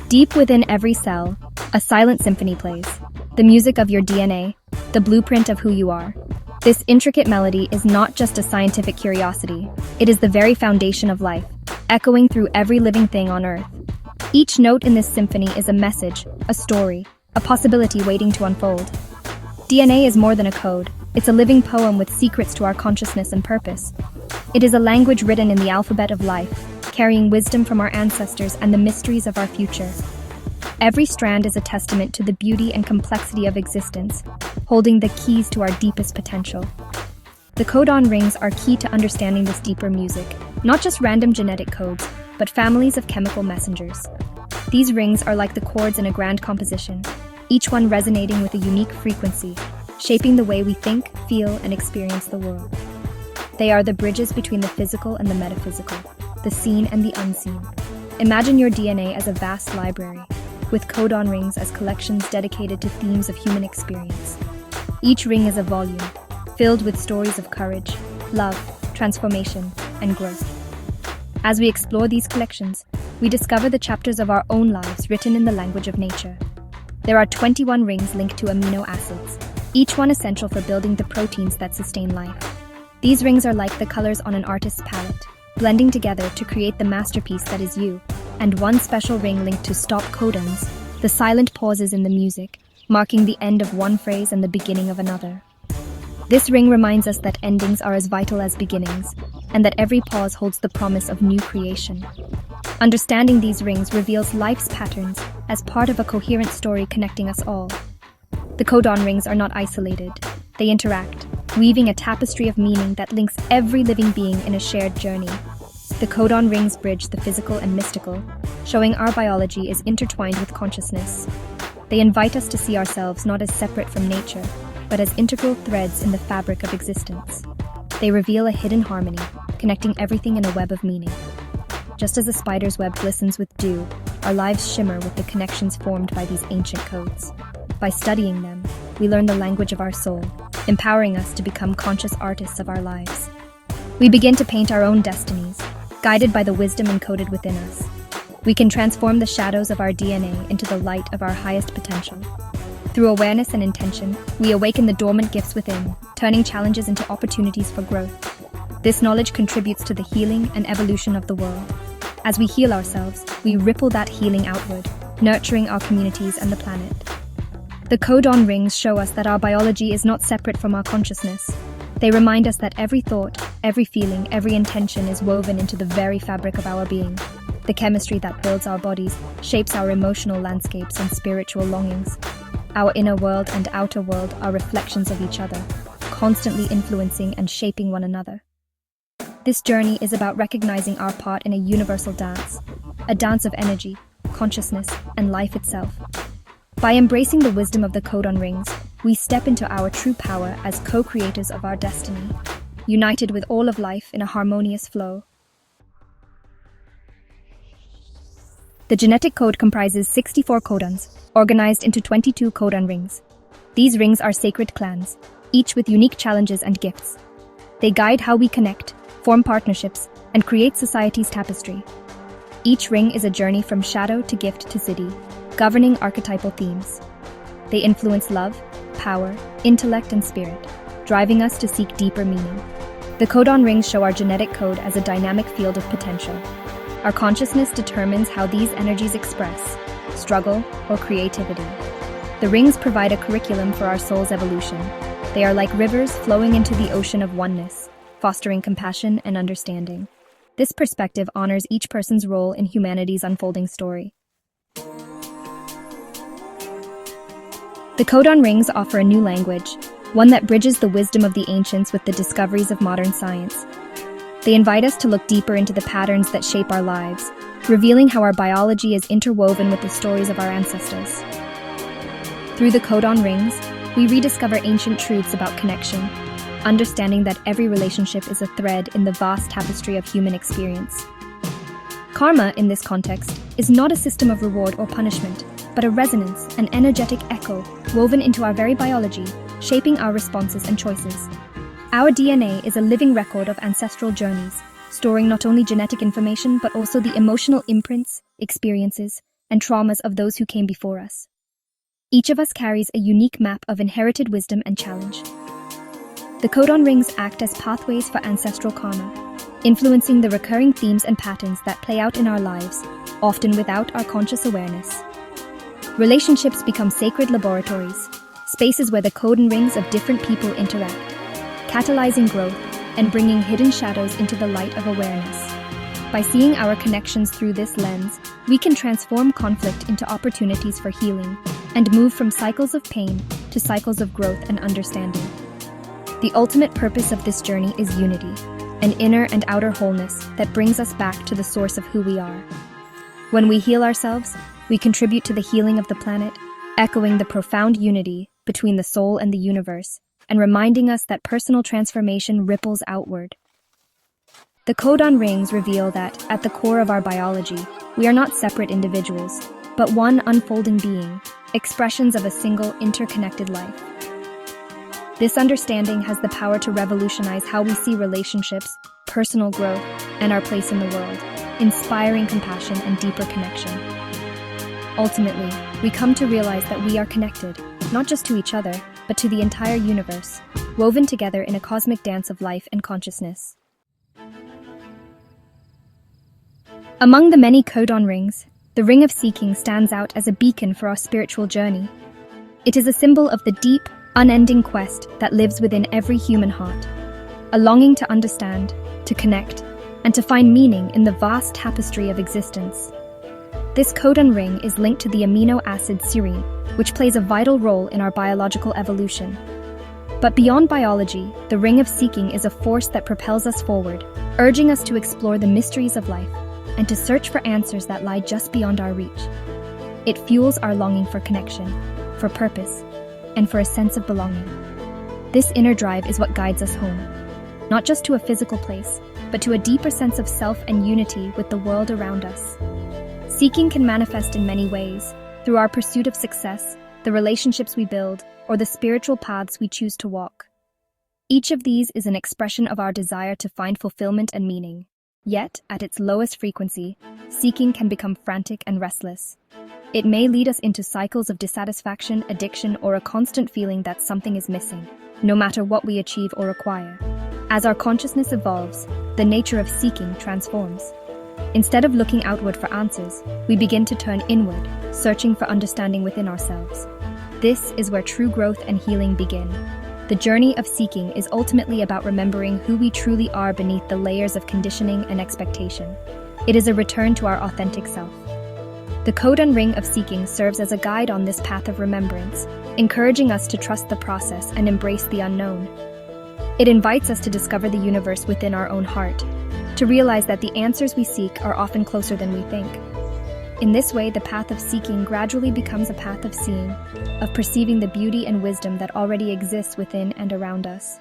Deep within every cell, a silent symphony plays. The music of your DNA, the blueprint of who you are. This intricate melody is not just a scientific curiosity, it is the very foundation of life, echoing through every living thing on Earth. Each note in this symphony is a message, a story, a possibility waiting to unfold. DNA is more than a code, it's a living poem with secrets to our consciousness and purpose. It is a language written in the alphabet of life, carrying wisdom from our ancestors and the mysteries of our future. Every strand is a testament to the beauty and complexity of existence, holding the keys to our deepest potential. The codon rings are key to understanding this deeper music, not just random genetic codes, but families of chemical messengers. These rings are like the chords in a grand composition, each one resonating with a unique frequency, shaping the way we think, feel, and experience the world. They are the bridges between the physical and the metaphysical, the seen and the unseen. Imagine your DNA as a vast library, with codon rings as collections dedicated to themes of human experience. Each ring is a volume, filled with stories of courage, love, transformation, and growth. As we explore these collections, we discover the chapters of our own lives written in the language of nature. There are 21 rings linked to amino acids, each one essential for building the proteins that sustain life. These rings are like the colors on an artist's palette, blending together to create the masterpiece that is you. And one special ring linked to stop codons, the silent pauses in the music, marking the end of one phrase and the beginning of another. This ring reminds us that endings are as vital as beginnings, and that every pause holds the promise of new creation. Understanding these rings reveals life's patterns as part of a coherent story connecting us all. The codon rings are not isolated. They interact, weaving a tapestry of meaning that links every living being in a shared journey. The codon rings bridge the physical and mystical, showing our biology is intertwined with consciousness. They invite us to see ourselves not as separate from nature, but as integral threads in the fabric of existence. They reveal a hidden harmony, connecting everything in a web of meaning. Just as a spider's web glistens with dew, our lives shimmer with the connections formed by these ancient codes. By studying them, we learn the language of our soul, empowering us to become conscious artists of our lives. We begin to paint our own destinies, guided by the wisdom encoded within us. We can transform the shadows of our DNA into the light of our highest potential. Through awareness and intention, we awaken the dormant gifts within, turning challenges into opportunities for growth. This knowledge contributes to the healing and evolution of the world. As we heal ourselves, we ripple that healing outward, nurturing our communities and the planet. The codon rings show us that our biology is not separate from our consciousness. They remind us that every thought, every feeling, every intention is woven into the very fabric of our being. The chemistry that builds our bodies shapes our emotional landscapes and spiritual longings. Our inner world and outer world are reflections of each other, constantly influencing and shaping one another. This journey is about recognizing our part in a universal dance, a dance of energy, consciousness, and life itself. By embracing the wisdom of the codon rings, we step into our true power as co-creators of our destiny, united with all of life in a harmonious flow. The genetic code comprises 64 codons, organized into 22 codon rings. These rings are sacred clans, each with unique challenges and gifts. They guide how we connect, form partnerships, and create society's tapestry. Each ring is a journey from shadow to gift to city, governing archetypal themes. They influence love, power, intellect, and spirit, driving us to seek deeper meaning. The codon rings show our genetic code as a dynamic field of potential. Our consciousness determines how these energies express, struggle, or creativity. The rings provide a curriculum for our soul's evolution. They are like rivers flowing into the ocean of oneness, fostering compassion and understanding. This perspective honors each person's role in humanity's unfolding story. The codon rings offer a new language, one that bridges the wisdom of the ancients with the discoveries of modern science. They invite us to look deeper into the patterns that shape our lives, revealing how our biology is interwoven with the stories of our ancestors. Through the codon rings, we rediscover ancient truths about connection, understanding that every relationship is a thread in the vast tapestry of human experience. Karma, in this context, is not a system of reward or punishment, but a resonance, an energetic echo woven into our very biology, shaping our responses and choices. Our DNA is a living record of ancestral journeys, storing not only genetic information but also the emotional imprints, experiences, and traumas of those who came before us. Each of us carries a unique map of inherited wisdom and challenge. The codon rings act as pathways for ancestral karma, influencing the recurring themes and patterns that play out in our lives, often without our conscious awareness. Relationships become sacred laboratories, spaces where the codon rings of different people interact, catalyzing growth and bringing hidden shadows into the light of awareness. By seeing our connections through this lens, we can transform conflict into opportunities for healing and move from cycles of pain to cycles of growth and understanding. The ultimate purpose of this journey is unity, an inner and outer wholeness that brings us back to the source of who we are. When we heal ourselves, we contribute to the healing of the planet, echoing the profound unity between the soul and the universe, and reminding us that personal transformation ripples outward. The codon rings reveal that, at the core of our biology, we are not separate individuals, but one unfolding being, expressions of a single interconnected life. This understanding has the power to revolutionize how we see relationships, personal growth, and our place in the world, inspiring compassion and deeper connection. Ultimately, we come to realize that we are connected, not just to each other, but to the entire universe, woven together in a cosmic dance of life and consciousness. Among the many codon rings, the Ring of Seeking stands out as a beacon for our spiritual journey. It is a symbol of the deep, unending quest that lives within every human heart, a longing to understand, to connect, and to find meaning in the vast tapestry of existence. This codon ring is linked to the amino acid serine, which plays a vital role in our biological evolution. But beyond biology, the Ring of Seeking is a force that propels us forward, urging us to explore the mysteries of life and to search for answers that lie just beyond our reach. It fuels our longing for connection, for purpose, and for a sense of belonging. This inner drive is what guides us home, not just to a physical place, but to a deeper sense of self and unity with the world around us. Seeking can manifest in many ways, through our pursuit of success, the relationships we build, or the spiritual paths we choose to walk. Each of these is an expression of our desire to find fulfillment and meaning. Yet, at its lowest frequency, seeking can become frantic and restless. It may lead us into cycles of dissatisfaction, addiction, or a constant feeling that something is missing, no matter what we achieve or acquire. As our consciousness evolves, the nature of seeking transforms. Instead of looking outward for answers, we begin to turn inward, searching for understanding within ourselves. This is where true growth and healing begin. The journey of seeking is ultimately about remembering who we truly are beneath the layers of conditioning and expectation. It is a return to our authentic self. The Codon Ring of Seeking serves as a guide on this path of remembrance, encouraging us to trust the process and embrace the unknown. It invites us to discover the universe within our own heart, to realize that the answers we seek are often closer than we think. In this way, the path of seeking gradually becomes a path of seeing, of perceiving the beauty and wisdom that already exists within and around us.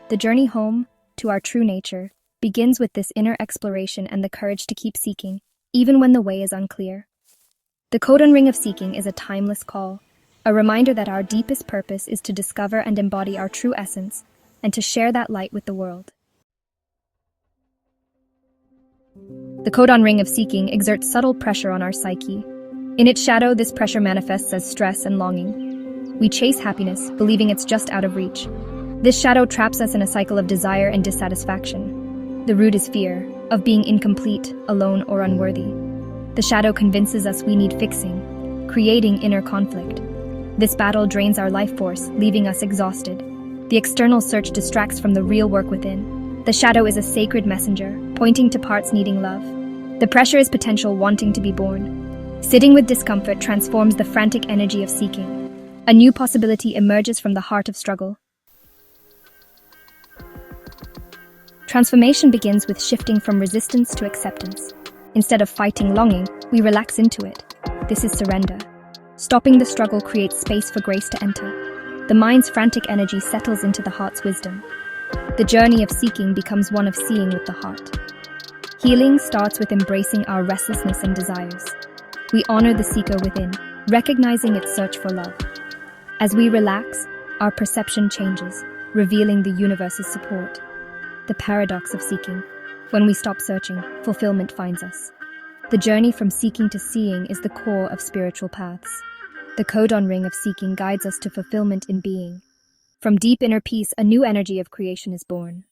The journey home, to our true nature, begins with this inner exploration and the courage to keep seeking, even when the way is unclear. The Codon Ring of Seeking is a timeless call, a reminder that our deepest purpose is to discover and embody our true essence, and to share that light with the world. The Codon Ring of Seeking exerts subtle pressure on our psyche. In its shadow, this pressure manifests as stress and longing. We chase happiness, believing it's just out of reach. This shadow traps us in a cycle of desire and dissatisfaction. The root is fear, of being incomplete, alone, or unworthy. The shadow convinces us we need fixing, creating inner conflict. This battle drains our life force, leaving us exhausted. The external search distracts from the real work within. The shadow is a sacred messenger, pointing to parts needing love. The pressure is potential wanting to be born. Sitting with discomfort transforms the frantic energy of seeking. A new possibility emerges from the heart of struggle. Transformation begins with shifting from resistance to acceptance. Instead of fighting longing, we relax into it. This is surrender. Stopping the struggle creates space for grace to enter. The mind's frantic energy settles into the heart's wisdom. The journey of seeking becomes one of seeing with the heart. Healing starts with embracing our restlessness and desires. We honor the seeker within, recognizing its search for love. As we relax, our perception changes, revealing the universe's support. The paradox of seeking. When we stop searching, fulfillment finds us. The journey from seeking to seeing is the core of spiritual paths. The Codon Ring of Seeking guides us to fulfillment in being. From deep inner peace, a new energy of creation is born.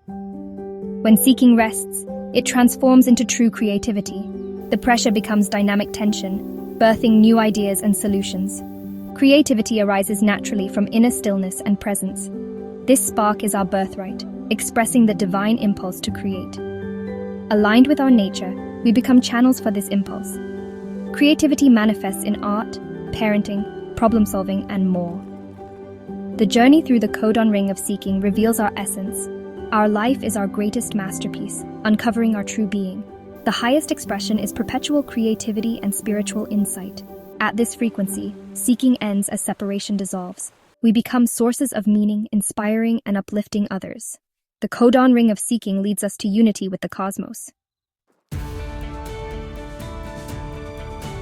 When seeking rests, it transforms into true creativity. The pressure becomes dynamic tension, birthing new ideas and solutions. Creativity arises naturally from inner stillness and presence. This spark is our birthright, expressing the divine impulse to create. Aligned with our nature, we become channels for this impulse. Creativity manifests in art, parenting, problem-solving, and more. The journey through the Codon Ring of Seeking reveals our essence. Our life is our greatest masterpiece, uncovering our true being. The highest expression is perpetual creativity and spiritual insight. At this frequency, seeking ends as separation dissolves. We become sources of meaning, inspiring and uplifting others. The Codon Ring of Seeking leads us to unity with the cosmos.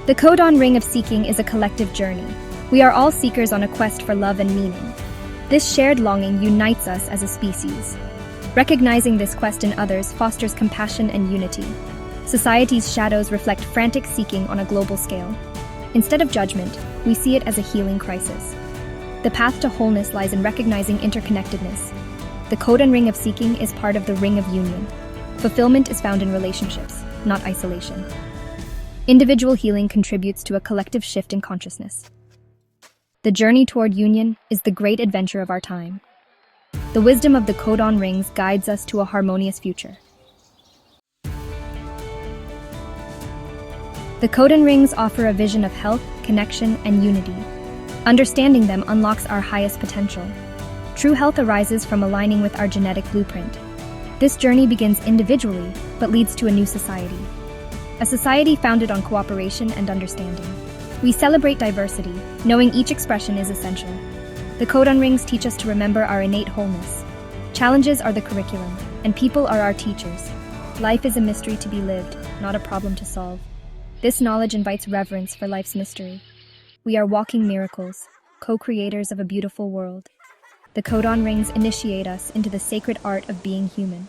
The Codon Ring of Seeking is a collective journey. We are all seekers on a quest for love and meaning. This shared longing unites us as a species. Recognizing this quest in others fosters compassion and unity. Society's shadows reflect frantic seeking on a global scale. Instead of judgment, we see it as a healing crisis. The path to wholeness lies in recognizing interconnectedness. The Codon Ring of Seeking is part of the Ring of Union. Fulfillment is found in relationships, not isolation. Individual healing contributes to a collective shift in consciousness. The journey toward union is the great adventure of our time. The wisdom of the Codon Rings guides us to a harmonious future. The Codon Rings offer a vision of health, connection, and unity. Understanding them unlocks our highest potential. True health arises from aligning with our genetic blueprint. This journey begins individually, but leads to a new society. A society founded on cooperation and understanding. We celebrate diversity, knowing each expression is essential. The Codon Rings teach us to remember our innate wholeness. Challenges are the curriculum, and people are our teachers. Life is a mystery to be lived, not a problem to solve. This knowledge invites reverence for life's mystery. We are walking miracles, co-creators of a beautiful world. The Codon Rings initiate us into the sacred art of being human.